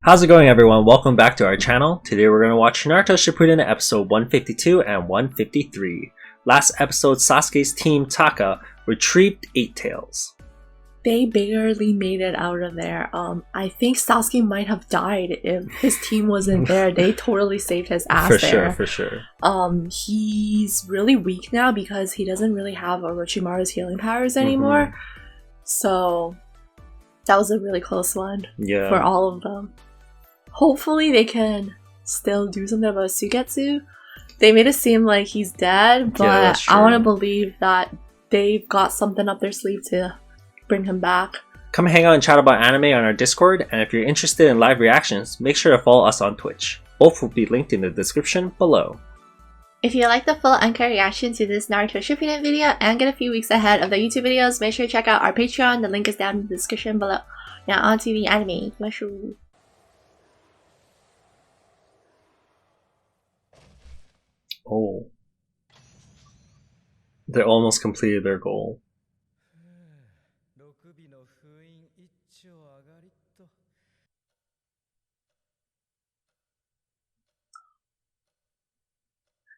How's it going, everyone? Welcome back to our channel. Today we're going to watch Naruto Shippuden episode 152 and 153. Last episode, Sasuke's team Taka retrieved 8 tails. They barely made it out of there. I think Sasuke might have died if his team wasn't there. They totally saved his ass there. For sure. He's really weak now because he doesn't really have Orochimaru's healing powers anymore. So that was a really close one for all of them. Hopefully they can still do something about Suigetsu. They made it seem like he's dead, but I want to believe that they've got something up their sleeve to bring him back. Come hang out and chat about anime on our Discord, and if you're interested in live reactions, make sure to follow us on Twitch. Both will be linked in the description below. If you like the full uncut reaction to this Naruto Shippuden video and get a few weeks ahead of the YouTube videos, make sure to check out our Patreon. The link is down in the description below. Now on to the anime. Oh. They almost completed their goal.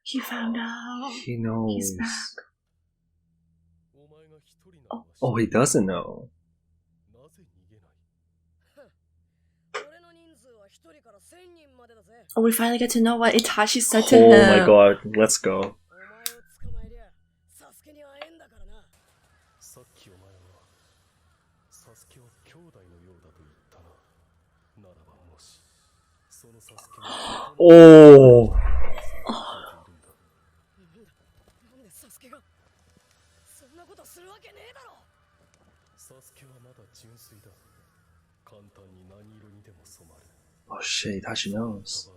He found out. He knows. He's back. Oh, he doesn't know. Oh, we finally get to know what Itachi said to him. Oh my god, let's go. Oh. Oh shit, Itachi knows.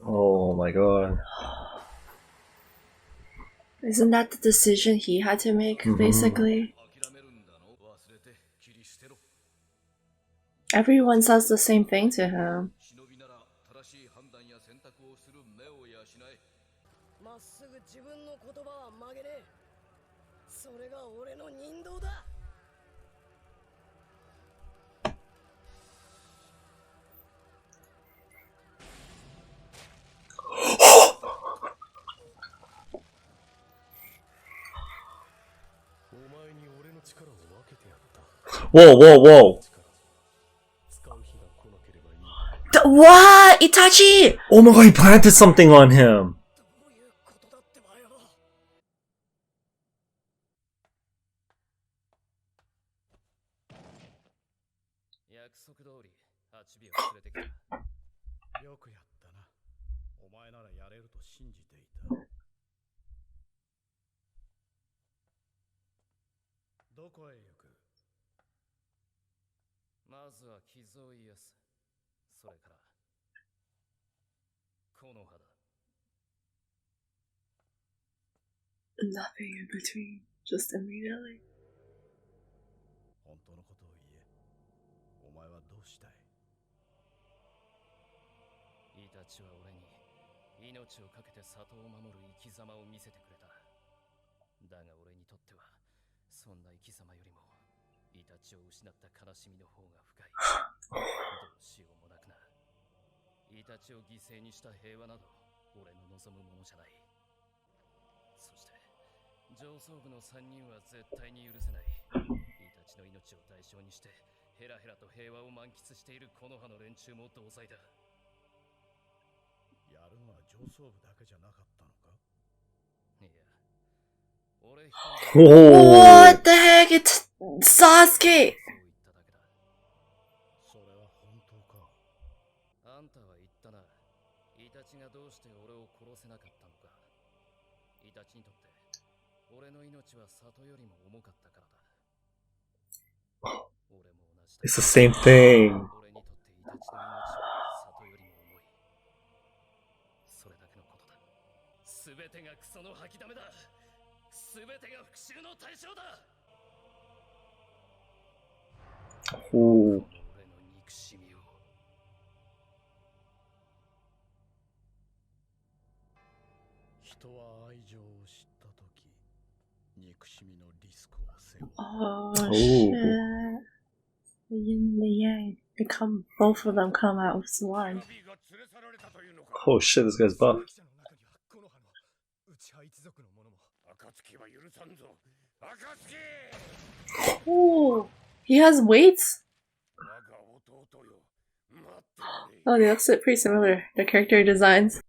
Oh my god. Isn't that the decision he had to make, basically? Everyone says the same thing to him. Whoa, whoa, whoa. What? Itachi! Oh my god, he planted something on him. Nothing in between, just immediately. What the heck? It's Sasuke! It's the same thing. Ooh. Oh shit. The yin and the yang. Both of them come out with one. Oh shit, this guy's buff. Oh, he has weights? Oh, they look pretty similar. The character designs.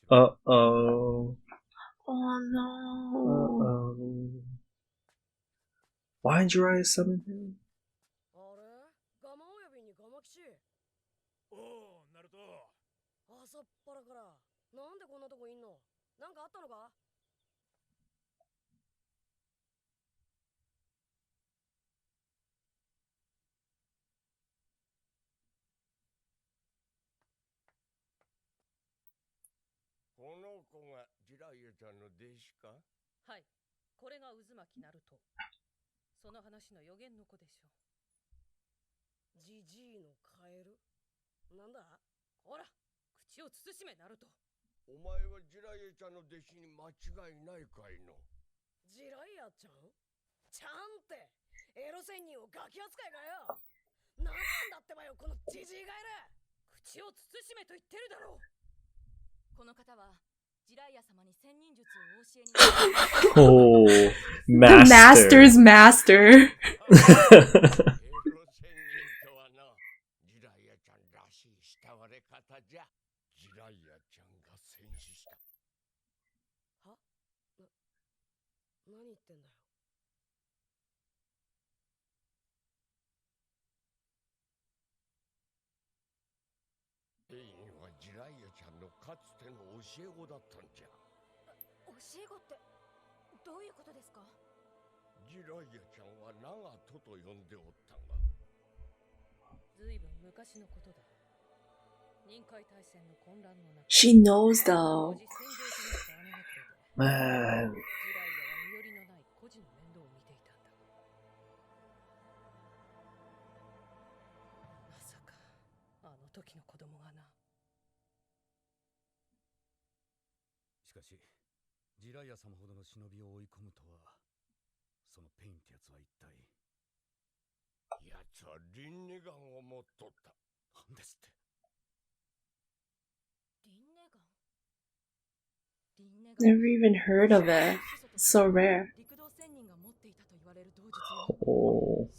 Uh-oh. Oh no. Uh-oh. Why did Jiraiya summon him? Oh, master. Master's master. She knows though. Man. Never even heard of it. It's so rare. Oh.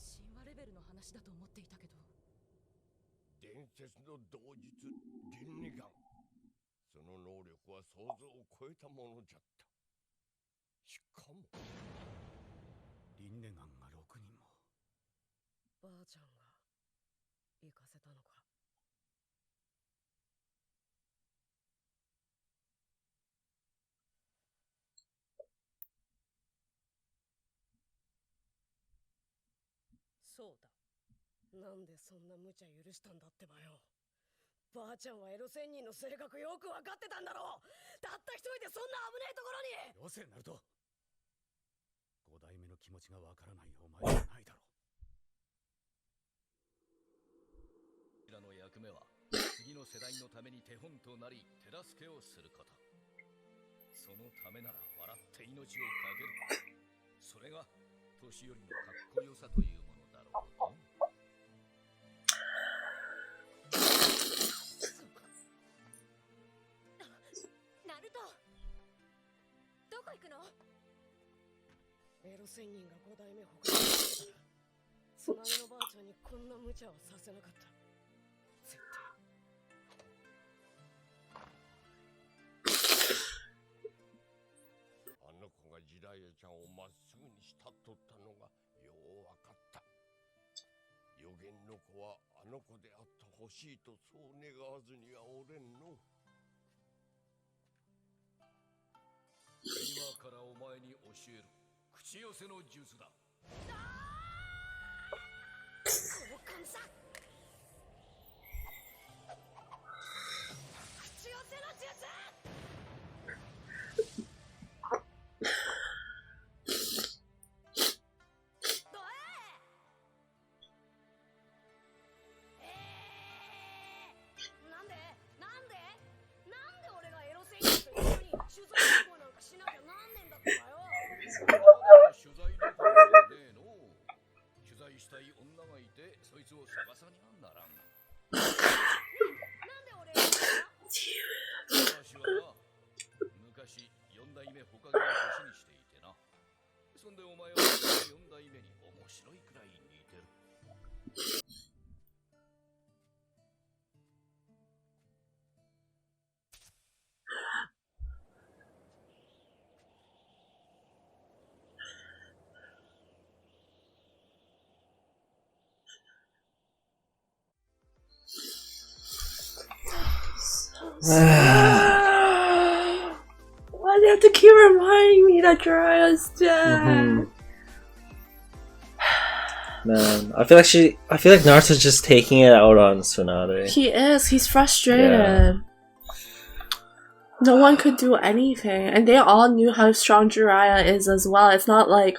Why do you have to keep reminding me that Jiraiya's dead? Man, I feel like Naruto's just taking it out on Tsunade. He is. He's frustrated. Yeah. No one could do anything, and they all knew how strong Jiraiya is as well. It's not like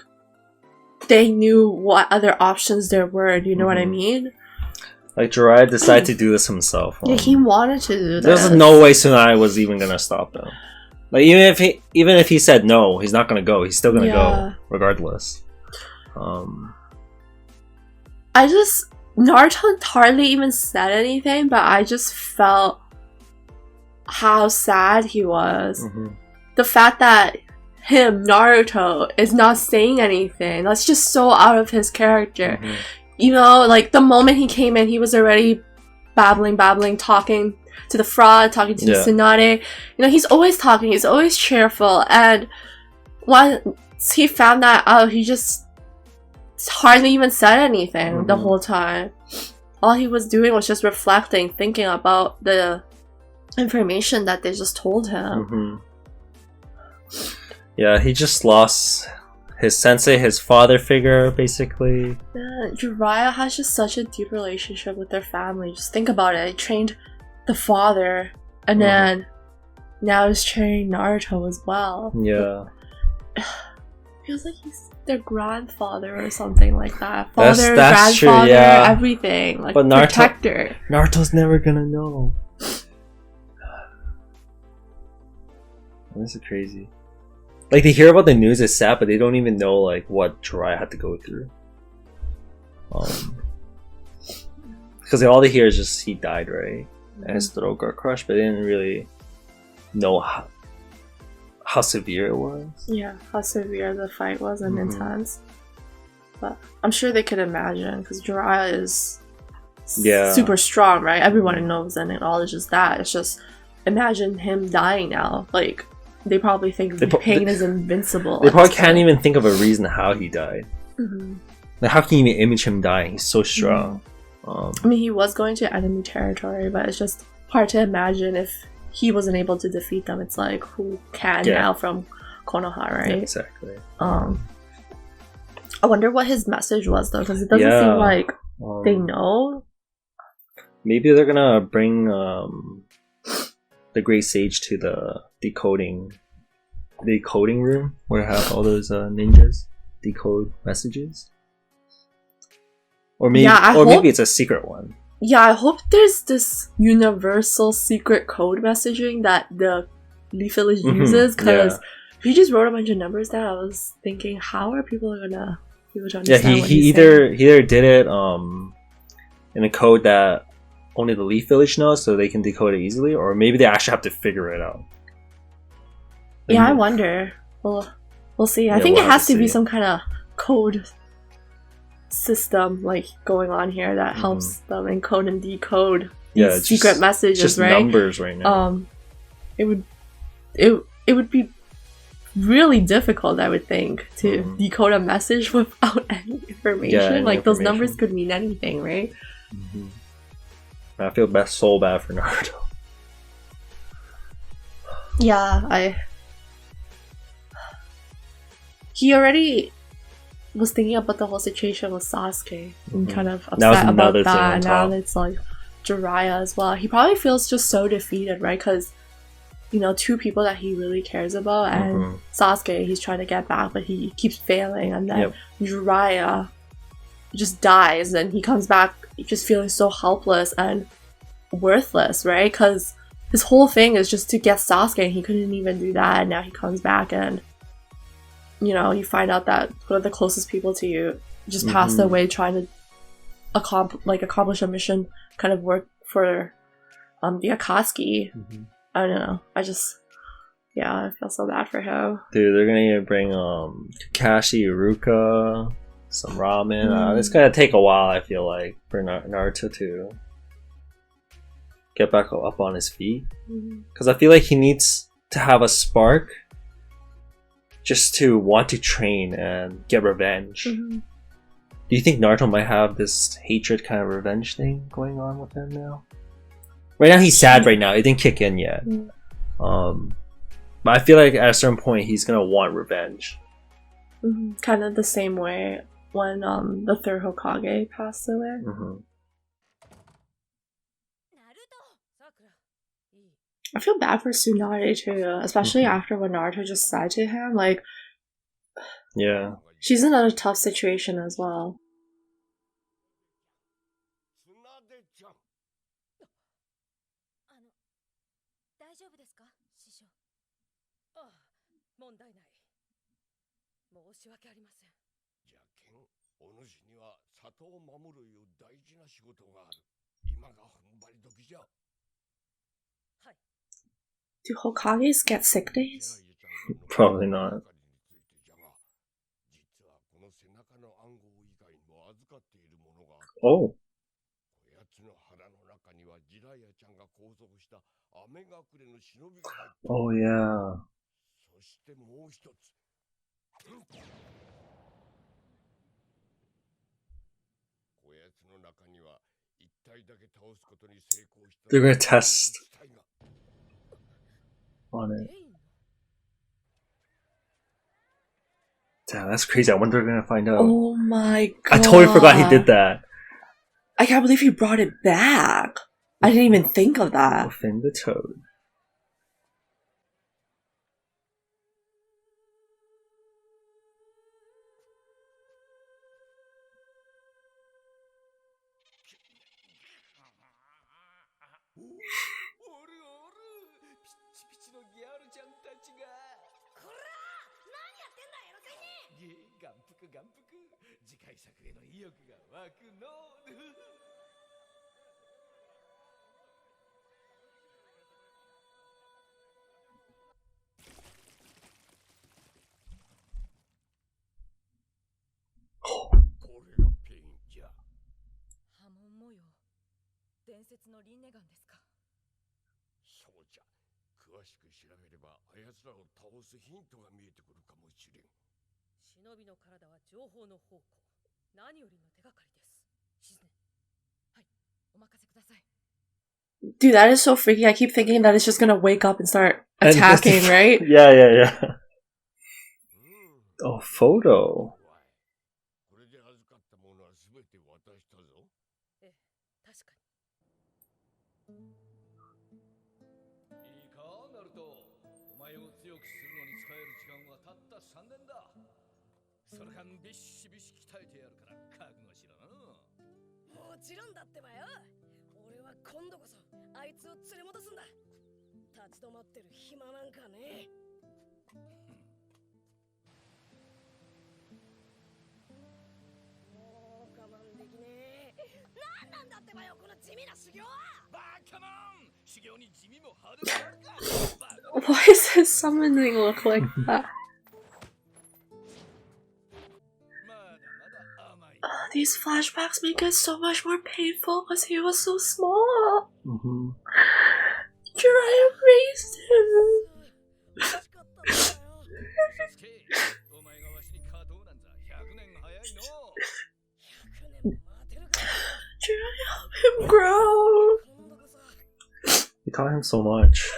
they knew what other options there were. Do you know what I mean? Like Jiraiya decided to do this himself. Yeah, he wanted to do this. There's no way Tsunade was even gonna stop him. Like even if he said no, he's not gonna go. He's still gonna go regardless. Naruto hardly even said anything, but I just felt how sad he was. The fact that Naruto, is not saying anything. That's just so out of his character. You know, like the moment he came in, he was already babbling, talking to the frog, talking to Tsunade. You know, he's always talking, he's always cheerful. And once he found that out, he just hardly even said anything the whole time. All he was doing was just reflecting, thinking about the information that they just told him. Yeah, he just lost his sensei, his father figure, basically. Yeah, Jiraiya has just such a deep relationship with their family. Just think about it. He trained the father, and then now he's training Naruto as well. Yeah. Feels like he's their grandfather or something like that. Father, that's grandfather, true, yeah. everything. Like, but protector. Naruto's never gonna know. This is crazy. Like, they hear about the news, it's sad, but they don't even know, like, what Jiraiya had to go through. Because all they hear is just he died, right? And his throat got crushed, but they didn't really know how severe it was. Yeah, how severe the fight was and intense. But I'm sure they could imagine, because Jiraiya is super strong, right? Everyone knows and acknowledges that. It's just, imagine him dying now. Like, they probably think pain is invincible. They probably can't even think of a reason how he died. Like, how can you even image him dying? He's so strong. I mean, he was going to enemy territory, but it's just hard to imagine if he wasn't able to defeat them. It's like, who can now from Konoha, right? Yeah, exactly. I wonder what his message was, though, because it doesn't seem like they know. Maybe they're gonna bring the Great Sage to the decoding room where I have all those ninjas decode messages. Or maybe maybe it's a secret one. Yeah, I hope there's this universal secret code messaging that the Leaf Village uses, because if he just wrote a bunch of numbers down, I was thinking, how are people gonna be able to understand what he's saying? He either did it in a code that only the Leaf Village knows, so they can decode it easily, or maybe they actually have to figure it out. Yeah, I wonder. We'll see. I think it has to be some kind of code system like going on here that helps them encode and decode these secret messages, just right? Numbers right now. It would be really difficult, I would think, to decode a message without any information. Like, those numbers could mean anything, right? I feel so bad for Naruto. Yeah, he already was thinking about the whole situation with Sasuke and kind of upset about that. And now it's like Jiraiya as well. He probably feels just so defeated, right? Because, you know, two people that he really cares about, and Sasuke, he's trying to get back, but he keeps failing. And then Jiraiya just dies, and he comes back just feeling so helpless and worthless, right? Because his whole thing is just to get Sasuke, and he couldn't even do that. And now he comes back, and you know, you find out that one of the closest people to you just passed away trying to accomplish a mission, kind of work for the Akatsuki. I don't know. I feel so bad for him. Dude, they're gonna bring Kakashi, Iruka, some ramen. It's gonna take a while, I feel like, for Naruto to get back up on his feet. Because I feel like he needs to have a spark just to want to train and get revenge. Do you think Naruto might have this hatred kind of revenge thing going on with him now? Right now he's sad right now. It didn't kick in yet. But I feel like at a certain point he's gonna want revenge. Kind of the same way when the third Hokage passed away. I feel bad for Tsunade too, especially after what Naruto just said to him. Like, yeah, she's in a tough situation as well. Do Hokages get sick days? Probably not. Oh. Oh yeah. They're gonna test on it. Damn, that's crazy. I wonder if they're gonna find out. Oh my god. I totally forgot he did that. I can't believe he brought it back. I didn't even think of that. Within the toad. Dude, that is so freaky. I keep thinking that it's just gonna wake up and start attacking, right? Yeah. Oh, photo. Why does his summoning look like that? These flashbacks make it so much more painful because he was so small. Jiraiya raised him. Jiraiya help him grow. You taught him so much.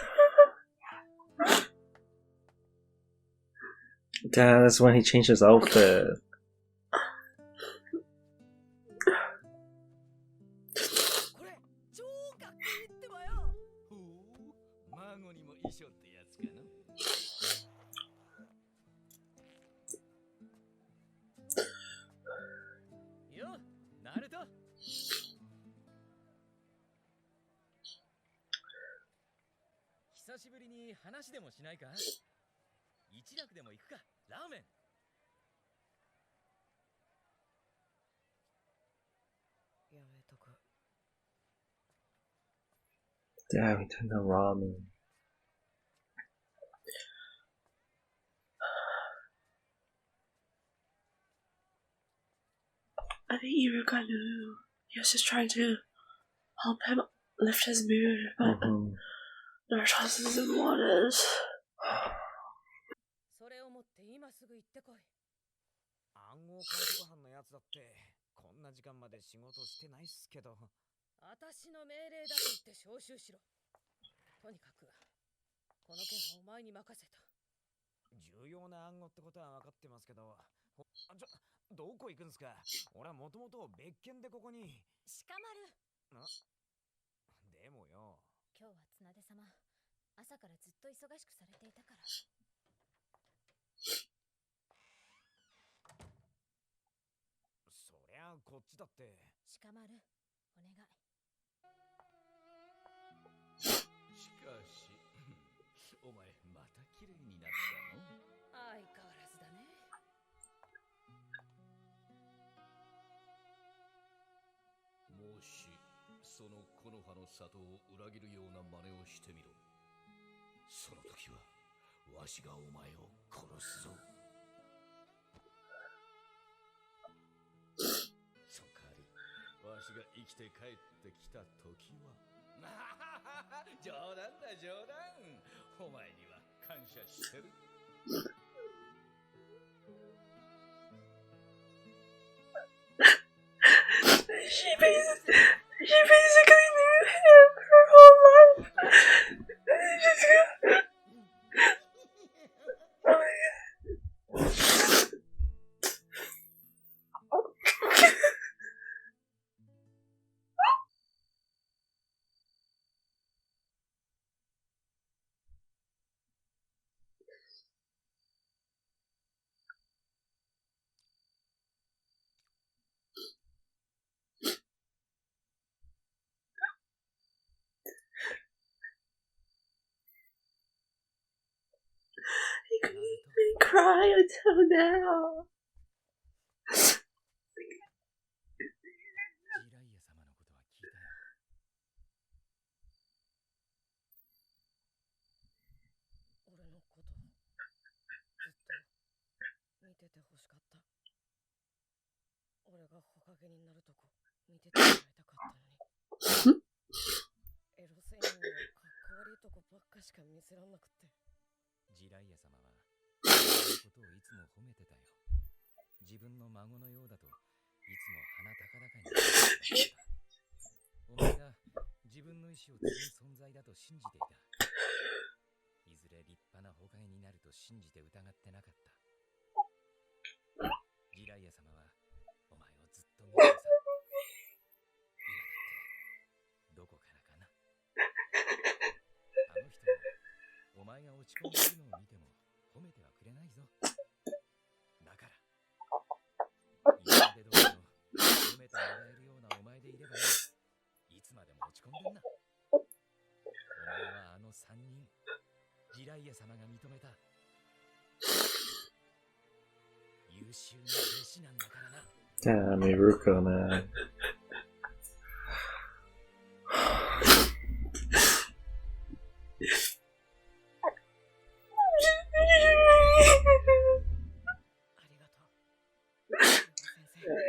Damn, that's when he changed his outfit. Damn, he turned on ramen. I think Iruka knew. He was just trying to help him lift his mood, but Naruto doesn't want it. それを持って今すぐ行ってこい。暗号解読班のやつだってこんな時間まで仕事してないっすけど。私の命令だと言って招集しろ。とにかくこの件はお前に任せた。重要な暗号ってことは分かってますけど。どこ行くんすか？俺はもともと別件でここに。Shikamaru。でもよ。今日は綱出様、朝からずっと忙しくされていたから。そりゃこっちだって。Shikamaru、お願い。しかし、お前また綺麗になったの？相変わらずだね。もしその木の葉の里を裏切るような真似をしてみろ。その時はわしがお前を殺すぞ。その代わりわしが生きて帰ってきた時は冗談だ冗談。お前には感謝してる。She basically knew him her whole life. Oh my god. He couldn't even cry until now. 俺がほかげになるとこ見ててもらいたかったのに。エロセインはかっこ悪いとこばっかしか見せらんなくって。ジライヤ様はそのことをいつも褒めてたよ。自分の孫のようだといつも鼻高々に言ってた。お前が自分の意志を継ぐ存在だと信じていた。いずれ立派なほかげになると信じて疑ってなかった。ジライヤ様はお前をずっと見てるさ。今だってどこからかな。あの人はお前が落ち込んでいるのを見ても褒めてはくれないぞ。だから今まで通りの褒めてもらえるようなお前でいればいい。いつまでも落ち込んでんな。お前はあの3人ジライヤ様が認めた優秀な弟子なんだからな。Damn, Iruka, man.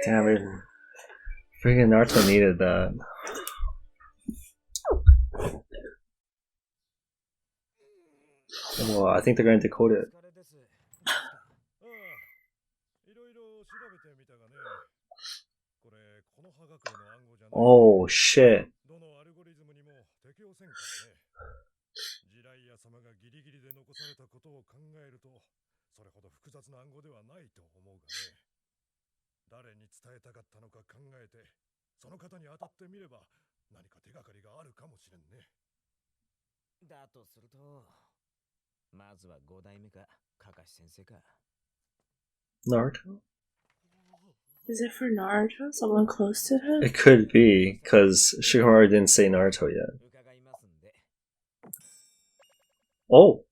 Damn it. Freaking Naruto needed that. Well, I think they're going to decode it. Oh shit. ジライヤ様がギリギリで残されたことを考えるとそれほど複雑な暗号ではないと思うがね。誰に伝えたかったのか考えて、その方に当たってみれば何か手がかりがあるかもしれんね。だとすると、まずは5代目か、カカシ先生か。Naruto? Is it for Naruto? Someone close to him? It could be, because Shikamaru didn't say Naruto yet. Oh!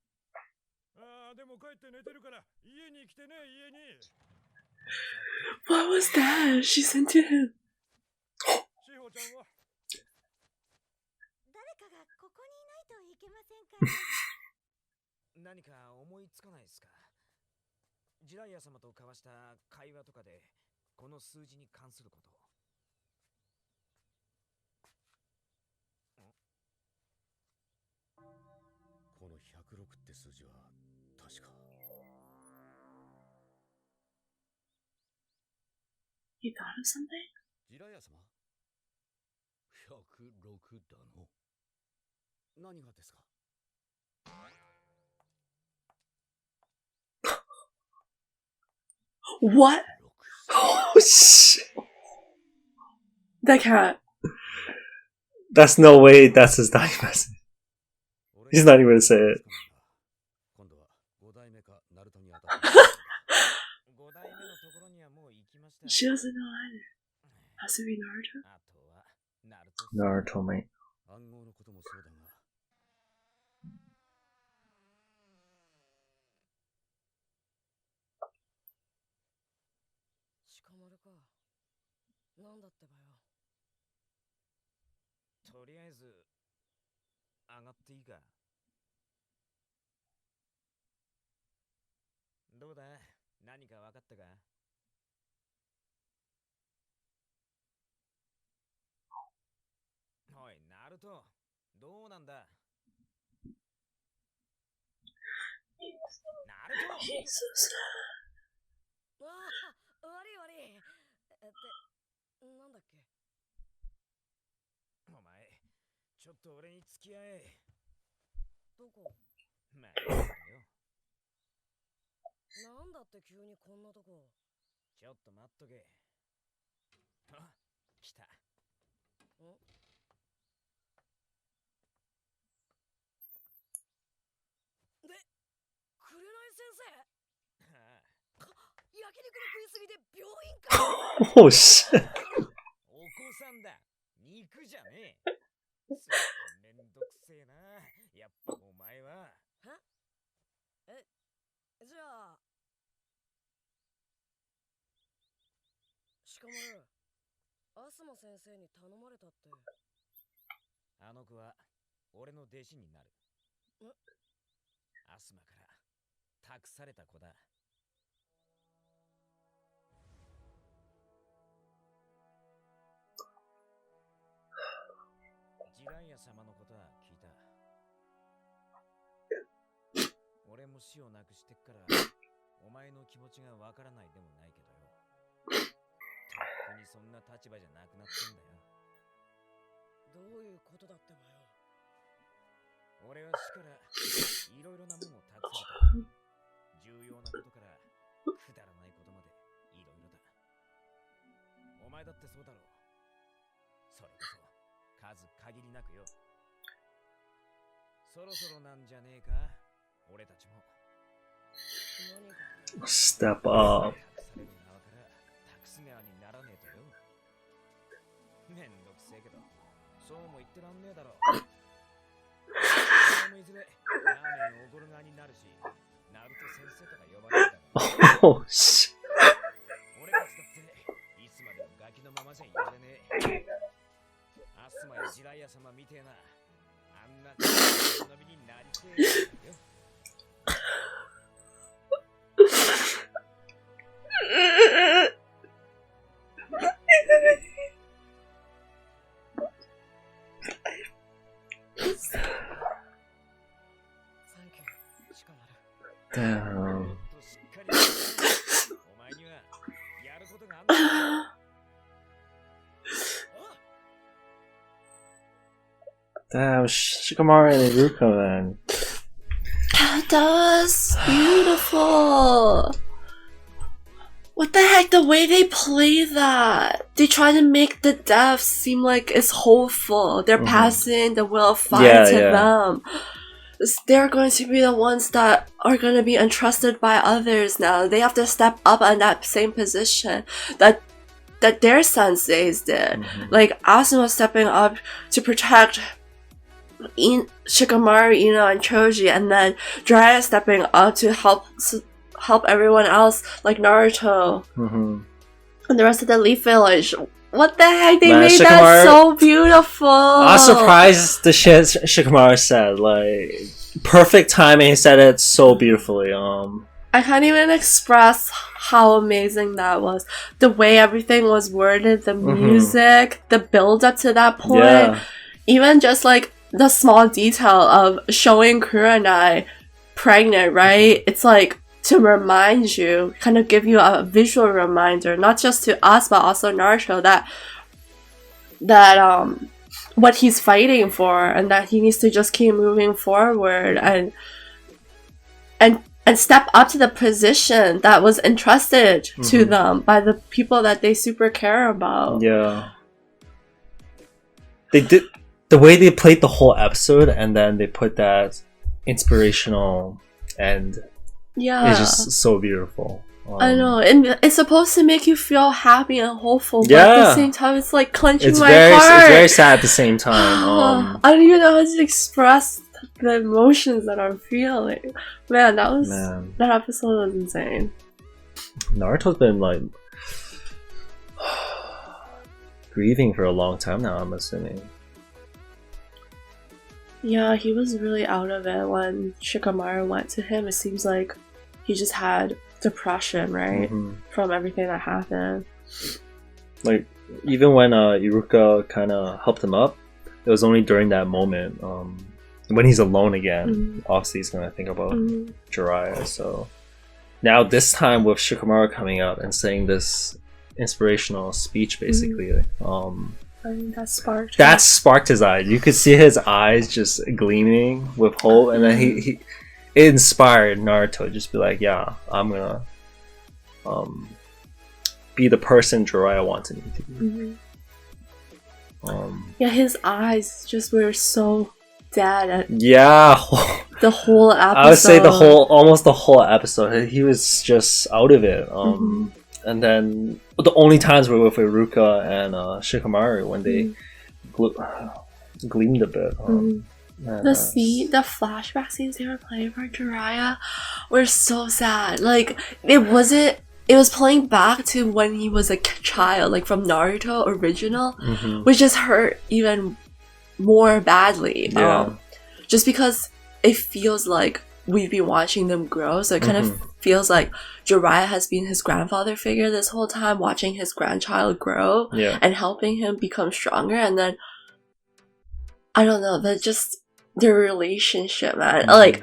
What was that? She sent to him. 何か思いつかないですか？ジライア様と交わした会話とかでこの数字に関すること。この106って数字は確か。You thought of something? ジライア様 ?106 だの。何がですか？ What? Oh shit! That can't. That's no way that's his dying message. He's not even gonna say it. She doesn't know either. Has to be Naruto? Naruto, mate. なんだってばよ。とりあえず上がっていいか。どうだ、何か分かったか？おい、ナルト、どうなんだ？ナルト！ Jesus. わあ、悪い悪い。なんだっけ？お前、ちょっと俺に付き合え。どこ？まあ、いいよ。なんだって急にこんなとこ。ちょっと待っとけ。あ、来た。ん？で、紅先生？ああ。焼肉の食いすぎで病院か。Oh shit. お子さんだ。肉じゃねえ。めんどくせえな。やっぱお前は。は？じゃあ。しかもアスマ先生に頼まれたって。あの子は俺の弟子になる。アスマから託された子だ。ジライア様のことは聞いた。俺も死をなくしてっからお前の気持ちがわからないでもないけどよ。とっくにそんな立場じゃなくなってんだよ。どういうことだってばよ。俺は死からいろいろなものを託された。重要なことからくだらないことまでいろいろだ。お前だってそうだろう。それこそ数限りなくよ。そろそろなんじゃねえか、俺たちも。Step up. タクス川にならねえとよ。めんどくせえけど、そうも言ってらんねえだろ。お前もいずれラーメンおごる側になるし、ナルト先生とか呼ばれるだろ。Oh shit. 俺たちだっていつまでもガキのままじゃいられねえ。アスマやジライア様みてえなあんな忍びになりてえよ。Damn. Damn, Shikamaru and Iruka, man. that was beautiful. What the heck, the way they play that. They try to make the death seem like it's hopeful. They're passing the will of fire to them. They're going to be the ones that are going to be entrusted by others now. They have to step up in that same position that their senseis did. Like Asuma stepping up to protect Shikamaru, Ino, and Choji, and then Jiraiya stepping up to help everyone else, like Naruto and the rest of the Leaf Village. What the heck? They made Shikamaru, that so beautiful. I was surprised the shit Shikamaru said. Like, perfect timing. He said it so beautifully. I can't even express how amazing that was. The way everything was worded, the music, the build up to that point, even just like the small detail of showing Kurenai pregnant, right? It's like to remind you, kind of give you a visual reminder, not just to us but also Naruto, that what he's fighting for, and that he needs to just keep moving forward and step up to the position that was entrusted to them by the people that they super care about. Yeah. They did the way they played the whole episode, and then they put that inspirational end. Yeah, it's just so beautiful. I know, and it's supposed to make you feel happy and hopeful, but at the same time, it's like clenching my heart. It's very sad at the same time. I don't even know how to express the emotions that I'm feeling. Man, that episode was insane. Naruto's been like grieving for a long time now, I'm assuming. Yeah, he was really out of it when Shikamaru went to him. It seems like he just had depression, right? From everything that happened. Like, even when Iruka kind of helped him up, it was only during that moment. When he's alone again, obviously he's going to think about Jiraiya. So now this time with Shikamaru coming out and saying this inspirational speech, basically, that sparked his eyes. You could see his eyes just gleaming with hope, and then it inspired Naruto to just be like, yeah, I'm gonna be the person Jiraiya wanted me to be. Yeah, his eyes just were so dead. The whole episode. I would say almost the whole episode. He was just out of it. And then the only times were with Iruka and Shikamaru when they gleamed a bit. The flashback scenes they were playing for Jiraiya were so sad. Like, it was playing back to when he was a child, like from Naruto original, which just hurt even more badly. Just because it feels like we've been watching them grow, so it kind of feels like Jiraiya has been his grandfather figure this whole time, watching his grandchild grow and helping him become stronger. And then I don't know, their relationship, man. Like,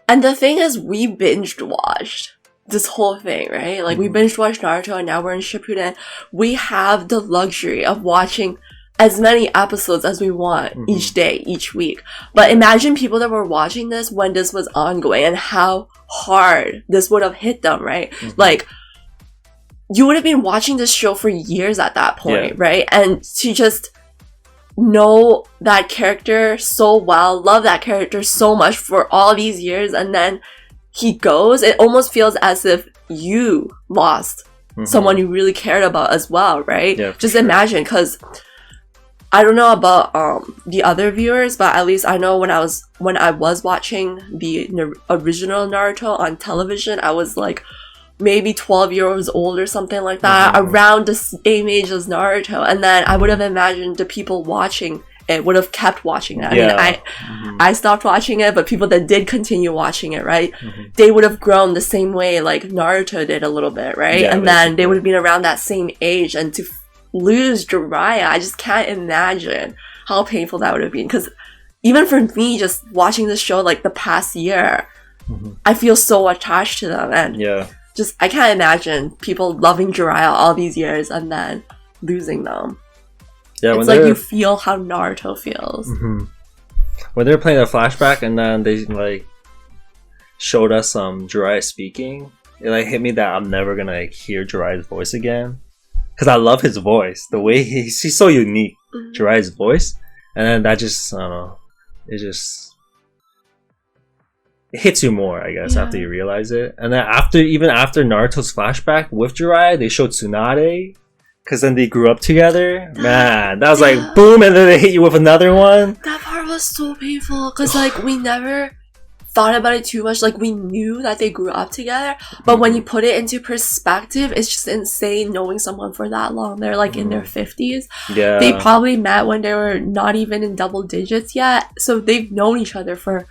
and the thing is, we binged watched this whole thing, right? Like, we binge watched Naruto, and now we're in Shippuden. We have the luxury of watching as many episodes as we want each day, each week. But imagine people that were watching this when this was ongoing and how hard this would have hit them, right? Like, you would have been watching this show for years at that point, right? And to just know that character so well, love that character so much for all these years, and then he goes, it almost feels as if you lost someone you really cared about as well, right? Just imagine, because I don't know about the other viewers, but at least I know when I was watching the original Naruto on television, I was like maybe 12 years old or something like that, around the same age as Naruto, and then I would have imagined the people watching it would have kept watching it. I mean, I stopped watching it, but people that did continue watching it, right, they would have grown the same way like Naruto did a little bit, right? And then they would have been around that same age, and to lose Jiraiya, I just can't imagine how painful that would have been. Because even for me, just watching this show like the past year, I feel so attached to them, and just I can't imagine people loving Jiraiya all these years and then losing them. It's like you feel how Naruto feels. When they're playing a flashback, and then they like showed us Jiraiya speaking, it like hit me that I'm never gonna like hear Jiraiya's voice again. Cause I love his voice. The way he's so unique. Jiraiya's voice. And then that just, I don't know. It hits you more, I guess, after you realize it. And then even after Naruto's flashback with Jiraiya, they showed Tsunade. Cause then they grew up together. Man, that was like boom, and then they hit you with another one. That part was so painful. Cause like we never thought about it too much. Like we knew that they grew up together, but when you put it into perspective, it's just insane knowing someone for that long. They're like in their 50s. Yeah. They probably met when they were not even in double digits yet. So they've known each other for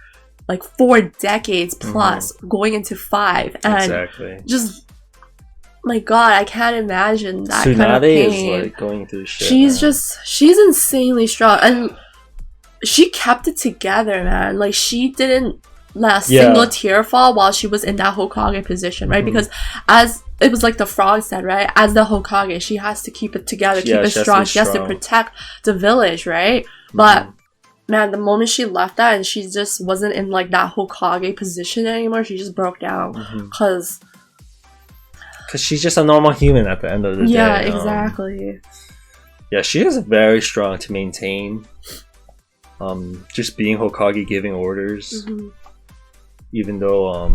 like 4 decades plus, going into 5. And just, my God, I can't imagine that Tsunade kind of pain. is like going through shit. She's insanely strong. And she kept it together, man. Like she didn't let a single tear fall while she was in that Hokage position, right? Because as it was like the frog said, right? As the Hokage, she has to keep it together, keep it strong. She has to protect the village, right? But man, the moment she left that and she just wasn't in like that Hokage position anymore, she just broke down. Because she's just a normal human at the end of the day. Yeah, exactly. Yeah, she is very strong to maintain. Just being Hokage, giving orders. Even though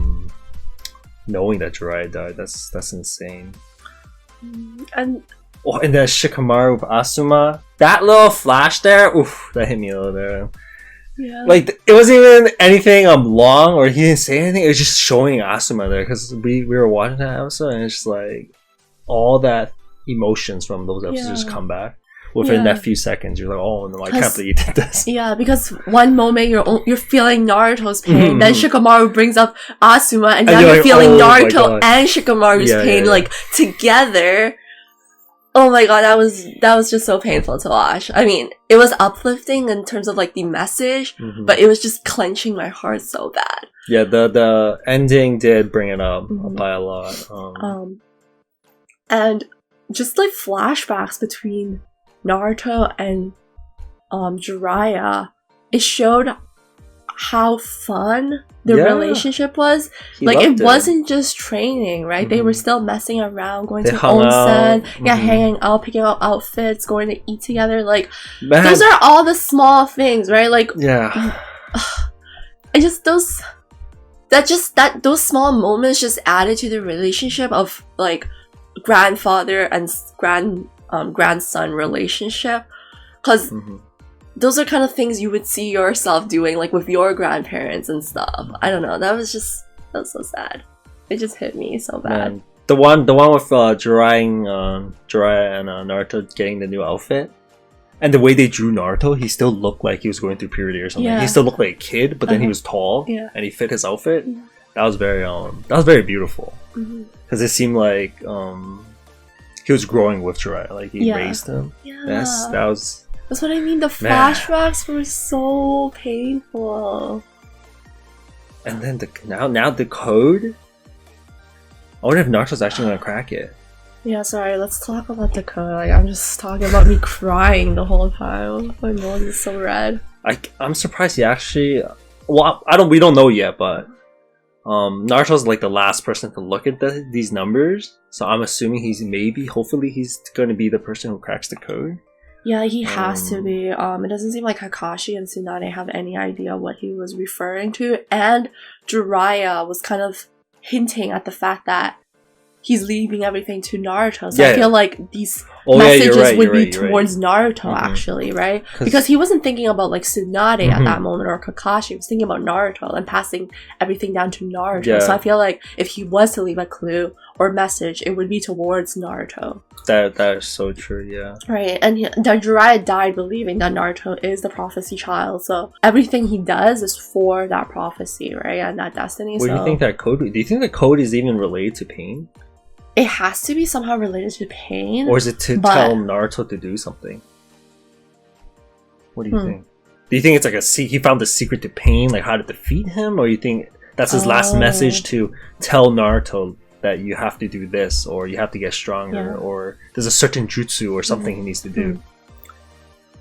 knowing that Jiraiya died, that's insane. And then Shikamaru with Asuma, that little flash there, oof, that hit me a little there. Yeah. Like it wasn't even anything long, or he didn't say anything. It was just showing Asuma there because we were watching that episode, and it's just like all that emotions from those episodes just come back within that few seconds. You're like, oh no, I can't believe you did this. Yeah, because one moment you're feeling Naruto's pain, then Shikamaru brings up Asuma, and now you're like, feeling Naruto and Shikamaru's pain like together. Oh my God, that was just so painful to watch. I mean, it was uplifting in terms of like the message, but it was just clenching my heart so bad. Yeah, the ending did bring it up by a lot. And just like flashbacks between Naruto and Jiraiya, it showed how fun the relationship was. Like it wasn't just training, right? They were still messing around, going to onsen, hanging out, picking out outfits, going to eat together. Like those are all the small things, right? Like I just those small moments just added to the relationship of like grandfather and grandson relationship, because those are kind of things you would see yourself doing like with your grandparents and stuff. I don't know, that was so sad. It just hit me so bad. Man. The one with Jiraiya and Naruto getting the new outfit, and the way they drew Naruto, he still looked like he was going through puberty or something. He still looked like a kid, but then he was tall and he fit his outfit. That was very beautiful, because it seemed like he was growing with Jiraiya, like he raised him. That's what I mean. The flashbacks were so painful. And then now the code. I wonder if Naruto's actually gonna crack it. Yeah, sorry. Let's talk about the code. Like I'm just talking about me crying the whole time. My nose is so red. I'm surprised he actually. Well, we don't know yet, but Naruto's like the last person to look at these numbers. So I'm assuming hopefully he's gonna be the person who cracks the code. Yeah, he has to be. It doesn't seem like Kakashi and Tsunade have any idea what he was referring to. And Jiraiya was kind of hinting at the fact that he's leaving everything to Naruto. So I feel like these messages would be towards Naruto, actually, right? Because he wasn't thinking about like Tsunade at that moment or Kakashi. He was thinking about Naruto and passing everything down to Naruto. Yeah. So I feel like if he was to leave a clue or message, it would be towards Naruto. That is so true, yeah. Right, and that Jiraiya died believing that Naruto is the prophecy child. So everything he does is for that prophecy, right? And that destiny. What do you think that code? Do you think the code is even related to pain? It has to be somehow related to pain. Or is it to tell Naruto to do something? What do you think? Do you think it's like he found the secret to pain, like how to defeat him? Or you think that's his last message to tell Naruto that you have to do this, or you have to get stronger, or there's a certain jutsu or something he needs to do?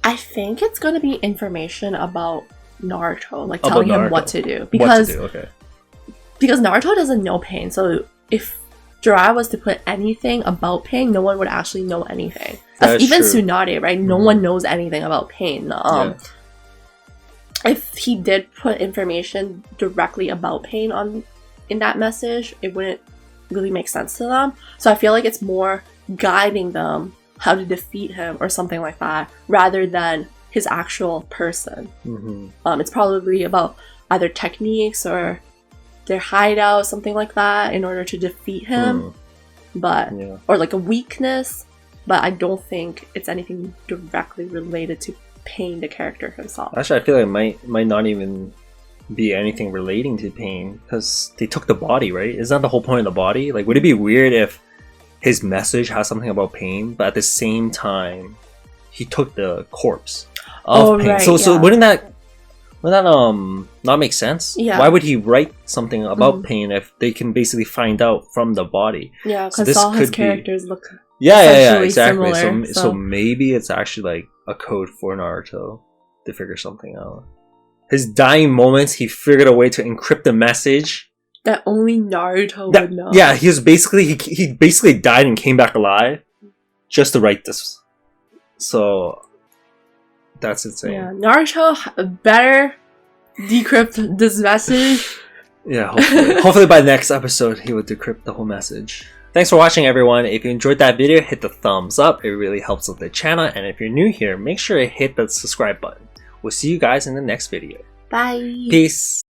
I think it's going to be information about Naruto, like telling him what to do. Because because Naruto doesn't know pain, so if Jiraiya was to put anything about pain, no one would actually know anything. Even true. Tsunade, right? No one knows anything about pain. If he did put information directly about pain in that message, it wouldn't really make sense to them. So I feel like it's more guiding them how to defeat him or something like that, rather than his actual person. It's probably about either techniques or their hideout, something like that, in order to defeat him, but or like a weakness. But I don't think it's anything directly related to Pain, the character himself. Actually, I feel like it might not even be anything relating to Pain, because they took the body, right? Isn't that the whole point of the body? Like, would it be weird if his message has something about Pain, but at the same time he took the corpse of Pain? Right, so wouldn't that not make sense? Yeah. Why would he write something about Pain if they can basically find out from the body? Yeah, because all his characters look exactly. Similar, so maybe it's actually like a code for Naruto to figure something out. His dying moments, he figured a way to encrypt the message that only Naruto would know. Yeah, he basically died and came back alive just to write this. So that's insane. Yeah, Naruto better decrypt this message. Yeah, hopefully by the next episode he will decrypt the whole message. Thanks for watching, everyone. If you enjoyed that video, hit the thumbs up. It really helps with the channel. And if you're new here, make sure to hit the subscribe button. We'll see you guys in the next video. Bye. Peace.